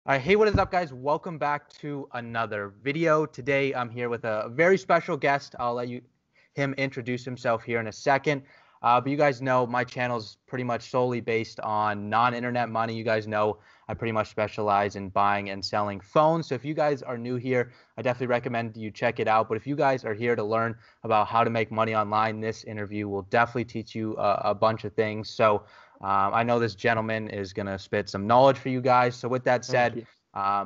All right, hey, what is up, guys? Welcome back to another video. Today, I'm here with a very special guest. I'll let him introduce himself here in a second. But you guys know my channel is pretty much solely based on non-internet money. You guys know I pretty much specialize in buying and selling phones. So if you guys are new here, I definitely recommend you check it out. But if you guys are here to learn about how to make money online, this interview will definitely teach you a bunch of things. So I know this gentleman is going to spit some knowledge for you guys. So with that Thank said, you.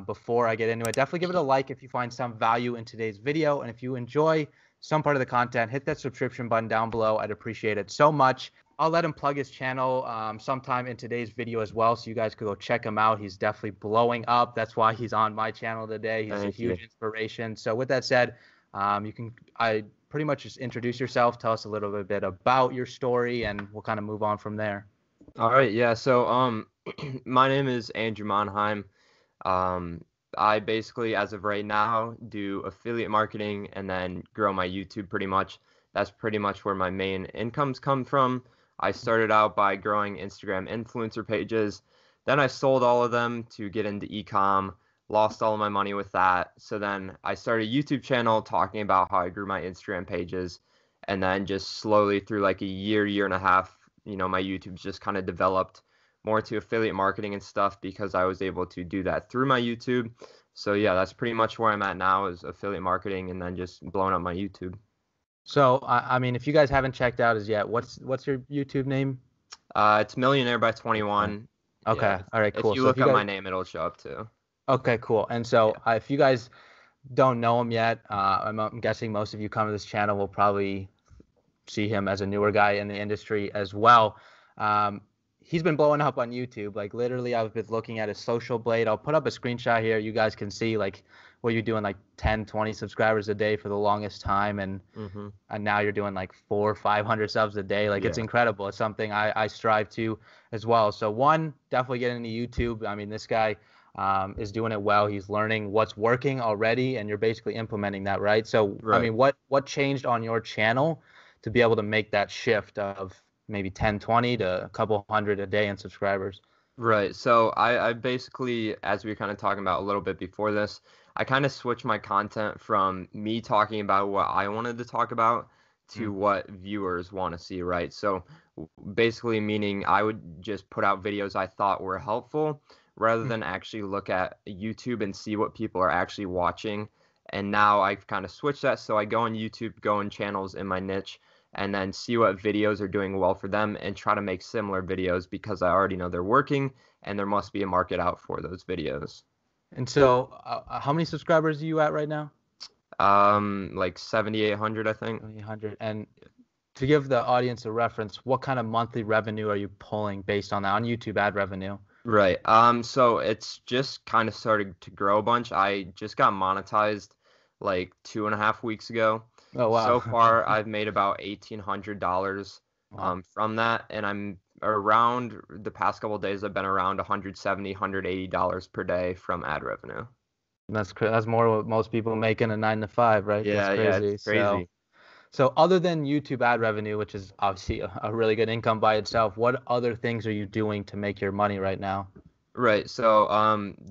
before I get into it, definitely give it a like if you find some value in today's video. And if you enjoy some part of the content, hit that subscription button down below. I'd appreciate it so much. I'll let him plug his channel sometime in today's video as well, so you guys could go check him out. He's definitely blowing up. That's why he's on my channel today. He's a Thank you. huge inspiration. So with that said, I pretty much just introduce yourself, tell us a little bit about your story, and we'll kind of move on from there. All right, yeah. So, my name is Andrew Monheim. Um, I basically, as of right now, do affiliate marketing and then grow my YouTube pretty much. That's pretty much where my main incomes come from. I started out by growing Instagram influencer pages. Then I sold all of them to get into ecom, lost all of my money with that. So then I started a YouTube channel talking about how I grew my Instagram pages. And then just slowly through like a year and a half, my YouTube's just kind of developed more to affiliate marketing and stuff because I was able to do that through my YouTube. So yeah, that's pretty much where I'm at now is affiliate marketing and then just blowing up my YouTube. So I mean, if you guys haven't checked out as yet, what's your YouTube name? It's Millionaire by 21. Yeah, Okay. All right, if cool. you So if look you up guys, my name, it'll show up too. okay, cool. And Yeah. so if you guys don't know him yet, I'm guessing most of you come to this channel will probably see him as a newer guy in the industry as well. Um, he's been blowing up on YouTube. Like literally, I've been looking at his Social Blade. I'll put up a screenshot here. You guys can see like what you're doing, like 10, 20 subscribers a day for the longest time, hmm and now you're doing like 400, 500 subs a day. Like it's Yeah. incredible. It's something I strive to as well. So one, definitely get into YouTube. I mean, this guy is doing it well. He's learning what's working already, and you're basically implementing that, right? So I Right. mean, what changed on your channel to be able to make that shift of maybe 10, 20 to a couple hundred a day in subscribers? Right. So I basically, as we were kind of talking about a little bit before this, I kind of switched my content from me talking about what I wanted to talk about Mm, to what viewers want to see, right? So basically meaning I would just put out videos I thought were helpful rather mm. than actually look at YouTube and see what people are actually watching. And now I've kind of switched that. So I go on YouTube, go in channels in my niche and then see what videos are doing well for them and try to make similar videos because I already know they're working and there must be a market out for those videos. And so, how many subscribers are you at right now? Like 7,800, I think. 800. And to give the audience a reference, what kind of monthly revenue are you pulling based on that on YouTube ad revenue? Right. So it's just kind of started to grow a bunch. I just got monetized like 2.5 weeks ago. Oh wow. So far, I've made about $1,800 Wow. from that, and I'm around the past couple of days. I've been around 170, $180 per day from ad revenue. That's more what most people make in a 9 to 5, right? That's Yeah, it's crazy. So crazy. so other than YouTube ad revenue, which is obviously a really good income by itself, what other things are you doing to make your money right now? Right. So,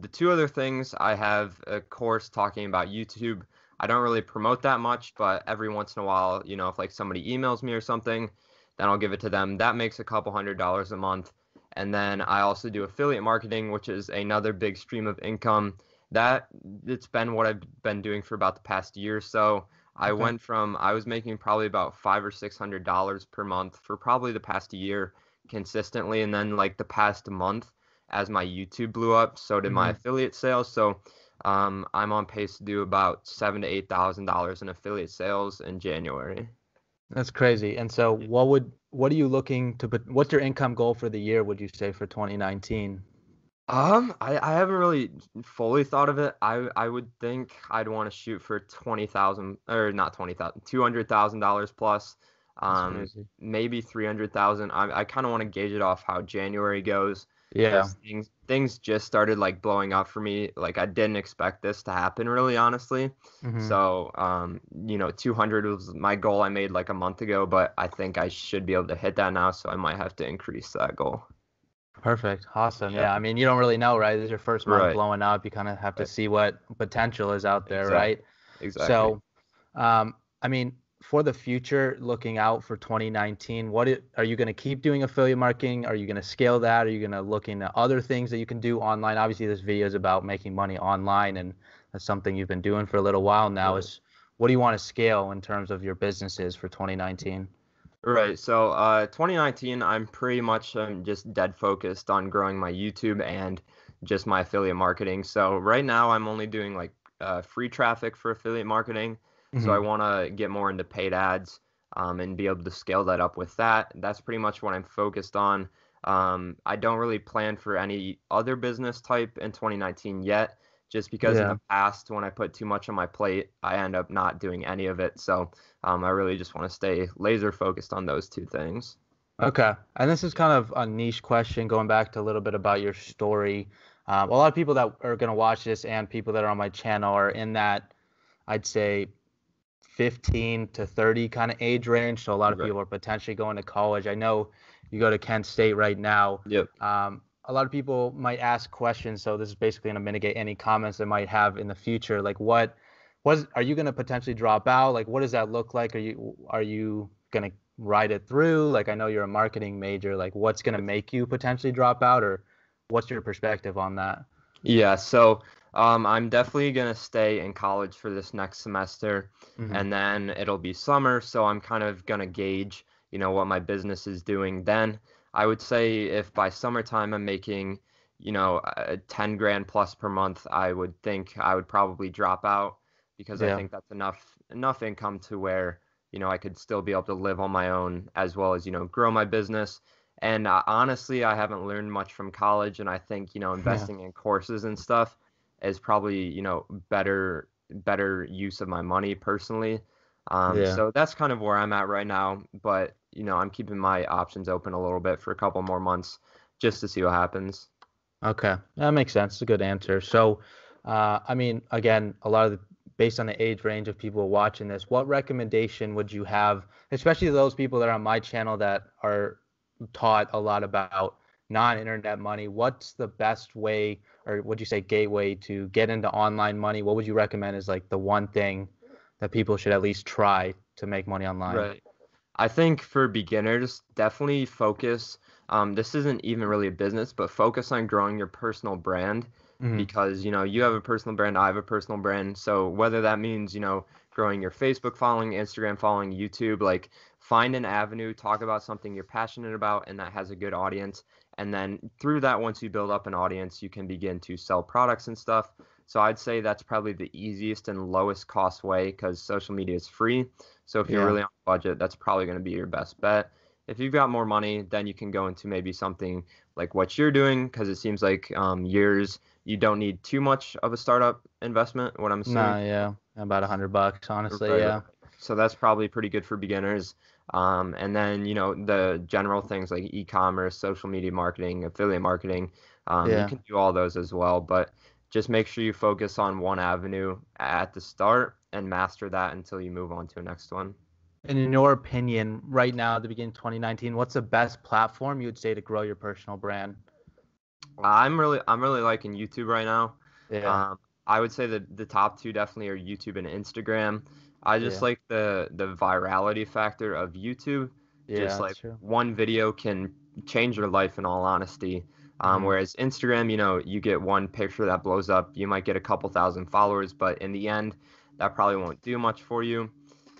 the two other things I have a course talking about YouTube. I don't really promote that much, but every once in a while, if like somebody emails me or something, then I'll give it to them. That makes a couple $100s a month. And then I also do affiliate marketing, which is another big stream of income. That it's been what I've been doing for about the past year or so. Okay. I was making probably about $500 or $600 per month for probably the past year consistently, and then like the past month as my YouTube blew up, so did my Hmm. affiliate sales. So I'm on pace to do about $7,000 to $8,000 in affiliate sales in January. That's crazy. And so what are you looking to put, what's your income goal for the year, would you say, for 2019? I haven't really fully thought of it. I would think I'd want to shoot for 20,000 or not 20,000, $200,000 plus, That's crazy. maybe 300,000. I kind of want to gauge it off how January goes Yeah. because things just started like blowing up for me. Like I didn't expect this to happen really, honestly. Hmm. So, 200 was my goal I made like a month ago, but I think I should be able to hit that now, so I might have to increase that goal. Perfect. Awesome. Yeah. Yeah. I mean, you don't really know, right? This is your first month Right. blowing up. You kind of have to Right. see what potential is out there, Exactly. right? Exactly. So, I mean, for the future, looking out for 2019, are you going to keep doing affiliate marketing? Are you going to scale that? Are you going to look into other things that you can do online? Obviously, this video is about making money online, and that's something you've been doing for a little while now. Right. Is what do you want to scale in terms of your businesses for 2019? Right. So, 2019, I'm pretty much just dead focused on growing my YouTube and just my affiliate marketing. So right now, I'm only doing like free traffic for affiliate marketing. So I Hmm. want to get more into paid ads and be able to scale that up with that. That's pretty much what I'm focused on. I don't really plan for any other business type in 2019 yet, just because in Yeah. the past, when I put too much on my plate, I end up not doing any of it. So. I really just want to stay laser focused on those two things. Okay. And this is kind of a niche question, going back to a little bit about your story. A lot of people that are going to watch this and people that are on my channel are in that, I'd say, 15 to 30 kind of age range. So a lot of Right. people are potentially going to college. I know you go to Kent State right now. Yep. A lot of people might ask questions. So this is basically going to mitigate any comments they might have in the future. Like are you going to potentially drop out? Like, what does that look like? Are you going to ride it through? Like, I know you're a marketing major. Like, what's going to make you potentially drop out, or what's your perspective on that? Yeah, so I'm definitely gonna stay in college for this next semester, Hmm. and then it'll be summer, so I'm kind of gonna gauge, what my business is doing then. I would say if by summertime I'm making, 10 grand plus per month, I would think I would probably drop out because I Yeah. think that's enough income to where, I could still be able to live on my own as well as, grow my business. And honestly, I haven't learned much from college, and I think, Yeah. investing in courses and stuff is probably, better use of my money personally. Yeah. So that's kind of where I'm at right now, but I'm keeping my options open a little bit for a couple more months just to see what happens. Okay, that makes sense. It's a good answer. So, I mean, again, based on the age range of people watching this, what recommendation would you have, especially those people that are on my channel that are taught a lot about non-internet money? What's the best way, or would you say gateway to get into online money? What would you recommend is like the one thing that people should at least try to make money online? Right. I think for beginners, definitely focus. This isn't even really a business, but focus on growing your personal brand Hmm. because, you have a personal brand, I have a personal brand. So whether that means, growing your Facebook following, Instagram following, YouTube, like find an avenue, talk about something you're passionate about and that has a good audience. And then through that, once you build up an audience, you can begin to sell products and stuff. So I'd say that's probably the easiest and lowest cost way because social media is free. So if you're Yeah. really on a budget, that's probably going to be your best bet. If you've got more money, then you can go into maybe something like what you're doing because it seems like you don't need too much of a startup investment, what I'm assuming. No, yeah, about $100, honestly. Right, right. Yeah. So that's probably pretty good for beginners. And then, the general things like e-commerce, social media marketing, affiliate marketing, you Yeah. can do all those as well, but just make sure you focus on one avenue at the start and master that until you move on to a next one. And in your opinion, right now at the beginning of 2019, what's the best platform you would say to grow your personal brand? I'm really liking YouTube right now. Yeah, Um, I would say that the top two definitely are YouTube and Instagram. I just yeah, like the virality factor of YouTube. yeah, Just that's like true. one video can change your life in all honesty. Hmm. Whereas Instagram, you get one picture that blows up, you might get a couple thousand followers, but in the end, that probably won't do much for you.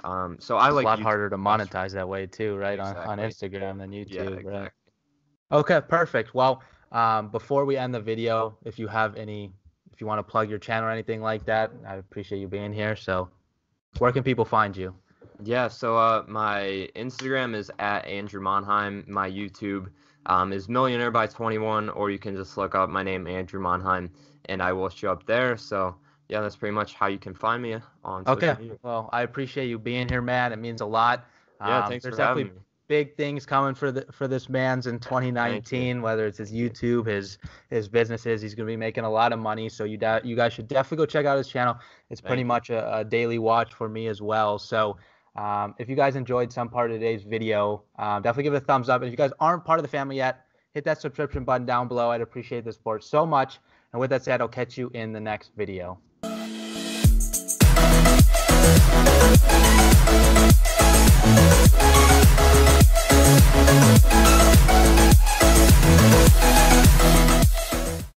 So I It's a like lot YouTube harder to much. monetize that way too, right? On Exactly. Instagram than Yeah, YouTube, right? exactly. Okay, perfect. Well, before we end the video, if you want to plug your channel or anything like that, I appreciate you being here. So, where can people find you? Yeah, so my Instagram is at Andrew Monheim. My YouTube is Millionaire by 21, or you can just look up my name, Andrew Monheim, and I will show up there. So yeah, that's pretty much how you can find me on Okay. social media. Well, I appreciate you being here, man. It means a lot. Yeah, thanks There's for having definitely me. big things coming for this man's in Thank you. 2019. Whether it's his Thank you. YouTube, his businesses, he's gonna be making a lot of money. So you guys should definitely go check out his channel. It's pretty Thank you. much a daily watch for me as well. So if you guys enjoyed some part of today's video, definitely give it a thumbs up. And if you guys aren't part of the family yet, hit that subscription button down below. I'd appreciate the support so much. And with that said, I'll catch you in the next video.